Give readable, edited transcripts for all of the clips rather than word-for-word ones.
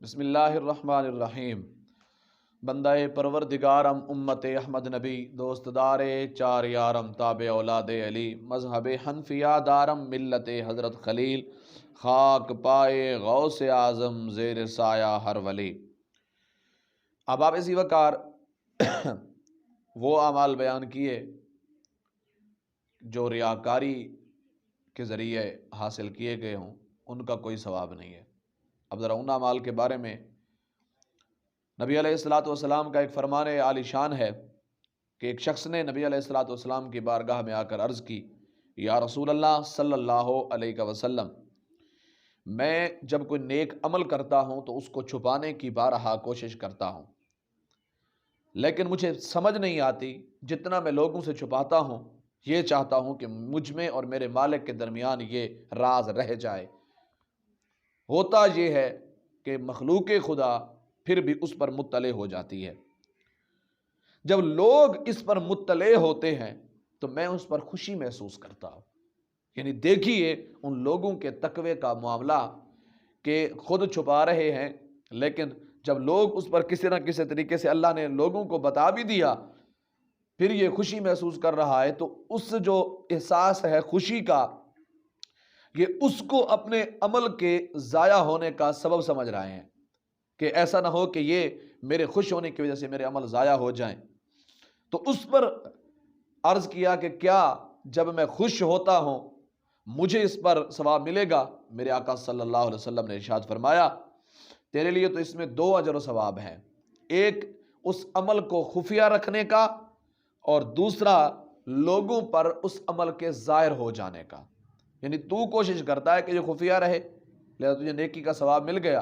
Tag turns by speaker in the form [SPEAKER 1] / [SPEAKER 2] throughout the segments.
[SPEAKER 1] بسم اللہ الرحمن الرحیم۔ بندہ پروردگارم امت احمد نبی دوست دار چار یارم تابع اولاد علی مذہب حنفیہ دارم ملت حضرت خلیل خاک پائے غوث اعظم زیر سایہ ہر ولی۔ اب آپ اسی وقار وہ اعمال بیان کیے جو ریاکاری کے ذریعے حاصل کیے گئے ہوں، ان کا کوئی ثواب نہیں ہے۔ اب ذرا ان اعمال کے بارے میں نبی علیہ الصلوۃ والسلام کا ایک فرمان عالی شان ہے کہ ایک شخص نے نبی علیہ الصلوۃ والسلام کی بارگاہ میں آ کر عرض کی، یا رسول اللہ صلی اللہ علیہ وسلم، میں جب کوئی نیک عمل کرتا ہوں تو اس کو چھپانے کی بارہا کوشش کرتا ہوں، لیکن مجھے سمجھ نہیں آتی، جتنا میں لوگوں سے چھپاتا ہوں یہ چاہتا ہوں کہ مجھ میں اور میرے مالک کے درمیان یہ راز رہ جائے۔ ہوتا یہ ہے کہ مخلوق خدا پھر بھی اس پر مطلع ہو جاتی ہے۔ جب لوگ اس پر مطلع ہوتے ہیں تو میں اس پر خوشی محسوس کرتا ہوں۔ یعنی دیکھیے ان لوگوں کے تقوی کا معاملہ کہ خود چھپا رہے ہیں، لیکن جب لوگ اس پر کسی نہ کسی طریقے سے اللہ نے لوگوں کو بتا بھی دیا، پھر یہ خوشی محسوس کر رہا ہے، تو اس جو احساس ہے خوشی کا، یہ اس کو اپنے عمل کے ضائع ہونے کا سبب سمجھ رہے ہیں کہ ایسا نہ ہو کہ یہ میرے خوش ہونے کی وجہ سے میرے عمل ضائع ہو جائیں۔ تو اس پر عرض کیا کہ کیا جب میں خوش ہوتا ہوں مجھے اس پر ثواب ملے گا؟ میرے آقا صلی اللہ علیہ وسلم نے ارشاد فرمایا، تیرے لیے تو اس میں 2 اجر و ثواب ہیں، ایک اس عمل کو خفیہ رکھنے کا، اور دوسرا لوگوں پر اس عمل کے ظاہر ہو جانے کا۔ یعنی تو کوشش کرتا ہے کہ جو خفیہ رہے، لہذا تجھے نیکی کا ثواب مل گیا،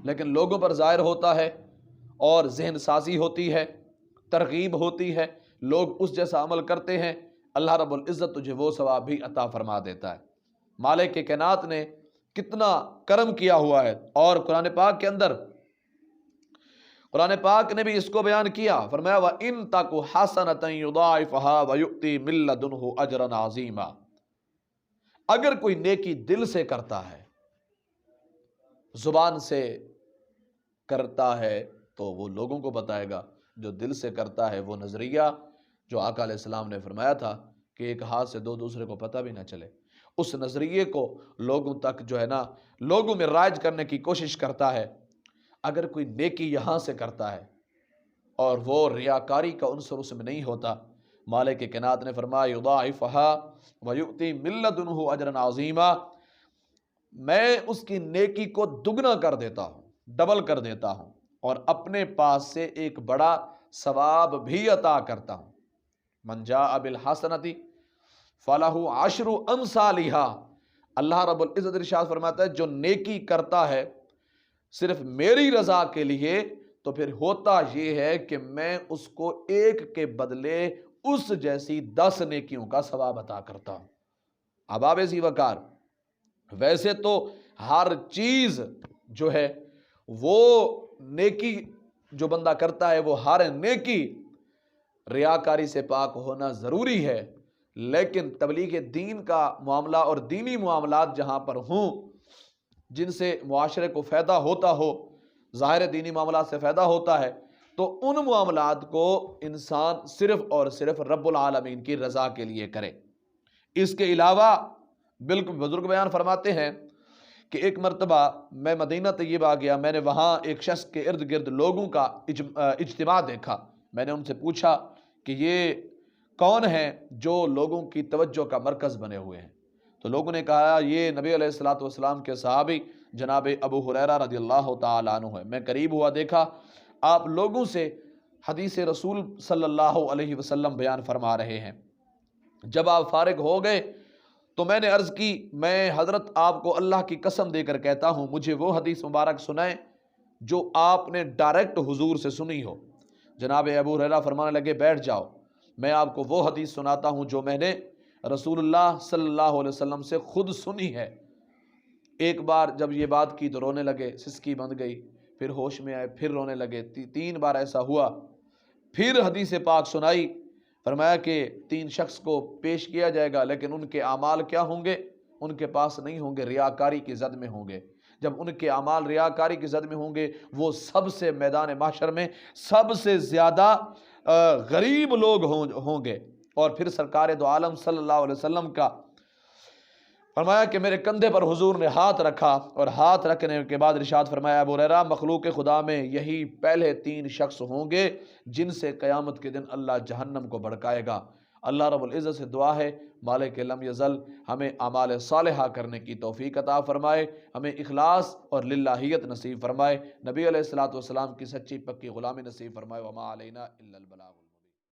[SPEAKER 1] لیکن لوگوں پر ظاہر ہوتا ہے اور ذہن سازی ہوتی ہے، ترغیب ہوتی ہے، لوگ اس جیسا عمل کرتے ہیں، اللہ رب العزت تجھے وہ ثواب بھی عطا فرما دیتا ہے۔ مالک کائنات نے کتنا کرم کیا ہوا ہے، اور قرآن پاک کے اندر قرآن پاک نے بھی اس کو بیان کیا، فرمایا وَإِن تَكُ حَسَنَةً يُضَاعِفْهَا وَيُؤْتِ مِن لَّدُنْهُ أَجْرًا عَظِيمًا۔ اگر کوئی نیکی دل سے کرتا ہے، زبان سے کرتا ہے تو وہ لوگوں کو بتائے گا، جو دل سے کرتا ہے وہ نظریہ جو آقا علیہ السلام نے فرمایا تھا کہ ایک ہاتھ سے 2 دوسرے کو پتہ بھی نہ چلے، اس نظریے کو لوگوں تک جو ہے نا لوگوں میں رائج کرنے کی کوشش کرتا ہے۔ اگر کوئی نیکی یہاں سے کرتا ہے اور وہ ریاکاری کا عنصر اس میں نہیں ہوتا، مالک کائنات نے فرمایا یضاعفها ویؤتی من لدنہ اجرا عظیما، میں اس کی نیکی کو دگنا کر دیتا ہوں، ڈبل کر دیتا ہوں، اور اپنے پاس سے ایک بڑا ثواب بھی عطا کرتا ہوں۔ من جاء بالحسنۃ فلہ عشر امثالها، اللہ رب العزت ارشاد فرماتا ہے جو نیکی کرتا ہے صرف میری رضا کے لیے، تو پھر ہوتا یہ ہے کہ میں اس کو ایک کے بدلے اس جیسی 10 نیکیوں کا ثواب عطا کرتا ہوں۔ اب آپ اسی وقار ویسے تو ہر چیز جو ہے وہ نیکی جو بندہ کرتا ہے، وہ ہر نیکی ریاکاری سے پاک ہونا ضروری ہے، لیکن تبلیغ دین کا معاملہ اور دینی معاملات جہاں پر ہوں جن سے معاشرے کو فائدہ ہوتا ہو، ظاہر دینی معاملات سے فائدہ ہوتا ہے، تو ان معاملات کو انسان صرف اور صرف رب العالمین کی رضا کے لیے کرے۔ اس کے علاوہ بالکل بزرگ بیان فرماتے ہیں کہ ایک مرتبہ میں مدینہ طیبہ گیا، میں نے وہاں ایک شخص کے ارد گرد لوگوں کا اجتماع دیکھا۔ میں نے ان سے پوچھا کہ یہ کون ہیں جو لوگوں کی توجہ کا مرکز بنے ہوئے ہیں؟ تو لوگوں نے کہا یہ نبی علیہ الصلوۃ والسلام کے صحابی جناب ابو ہریرہ رضی اللہ تعالیٰ عنہ ہے۔ میں قریب ہوا، دیکھا آپ لوگوں سے حدیث رسول صلی اللہ علیہ وسلم بیان فرما رہے ہیں۔ جب آپ فارغ ہو گئے تو میں نے عرض کی، میں حضرت آپ کو اللہ کی قسم دے کر کہتا ہوں مجھے وہ حدیث مبارک سنائیں جو آپ نے ڈائریکٹ حضور سے سنی ہو۔ جناب ابو ہریرہ فرمانے لگے بیٹھ جاؤ، میں آپ کو وہ حدیث سناتا ہوں جو میں نے رسول اللہ صلی اللہ علیہ وسلم سے خود سنی ہے۔ ایک بار جب یہ بات کی تو رونے لگے، سسکی بند گئی، پھر ہوش میں آئے، پھر رونے لگے، 3 بار ایسا ہوا۔ پھر حدیث پاک سنائی، فرمایا کہ 3 شخص کو پیش کیا جائے گا، لیکن ان کے اعمال کیا ہوں گے؟ ان کے پاس نہیں ہوں گے، ریاکاری کی زد میں ہوں گے۔ جب ان کے اعمال ریاکاری کی زد میں ہوں گے، وہ سب سے میدان محشر میں سب سے زیادہ غریب لوگ ہوں گے۔ اور پھر سرکار دو عالم صلی اللہ علیہ وسلم کا فرمایا کہ میرے کندھے پر حضور نے ہاتھ رکھا، اور ہاتھ رکھنے کے بعد ارشاد فرمایا، ابو ہریرہ مخلوق خدا میں یہی پہلے 3 شخص ہوں گے جن سے قیامت کے دن اللہ جہنم کو بھڑکائے گا۔ اللہ رب العزت سے دعا ہے مالک لم یزل ہمیں اعمال صالحہ کرنے کی توفیق عطا فرمائے، ہمیں اخلاص اور للہیت نصیب فرمائے، نبی علیہ الصلوۃ والسلام کی سچی پکی غلامی نصیب فرمائے، وما علینا الا البلاغ۔